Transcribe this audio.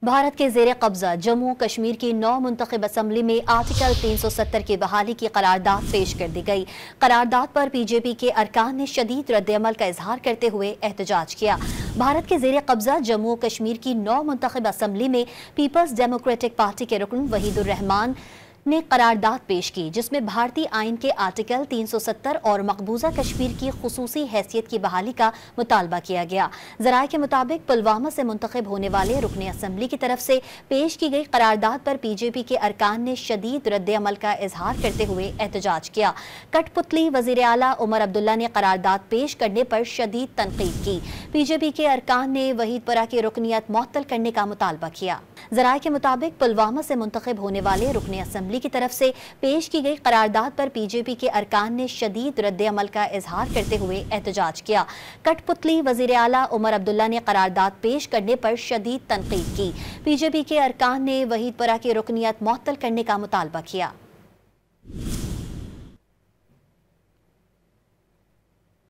भारत के ज़ेरे कब्जा जम्मू कश्मीर की नौ मुंतखब असम्बली में आर्टिकल 370 की बहाली की करारदाद पेश कर दी गई। करारदाद पर पीजेपी के अरकान ने शदीद रद्द-ए-अमल का इजहार करते हुए एहतजाज किया। भारत के ज़ेरे कब्जा जम्मू कश्मीर की नौ मुंतखब असम्बली में पीपल्स डेमोक्रेटिक पार्टी के रुकन वहीदुर रहमान ने करारदाद पेश की, जिसमें भारतीय आइन के आर्टिकल 370 और मकबूजा कश्मीर की खुसूसी हैसियत की बहाली का मुतालबा किया गया। ज़राए के मुताबिक पुलवामा से मुंतखब होने वाले रुकन असम्बली की तरफ से पेश की गई करारदाद पर पीजेपी के अरकान ने शदीद रद्द-ए-अमल का इजहार करते हुए एहतजाज किया। कठपुतली वज़ीर आला उमर अब्दुल्ला ने करारदाद पेश करने पर शदीद तनकीद की। पीजेपी के अरकान ने वहीदपुरा की रुकनियत मुअत्तल करने का मुतालबा किया। ज़राए के मुताबिक पुलवामा से मुंतखब होने वाले रुकन असम्बली की तरफ से पेश की गई करारदाद पर पीजेपी के अरकान ने शदीद रद्द-ए-अमल का इजहार करते हुए एहतजाज किया। कठपुतली वज़ीर आला उमर अब्दुल्ला ने करारदाद पेश करने पर शदीद तनकीद की। पीजेपी के अरकान ने वहीदपुरा की रुकनियत मुअत्तल करने का मुतालबा किया।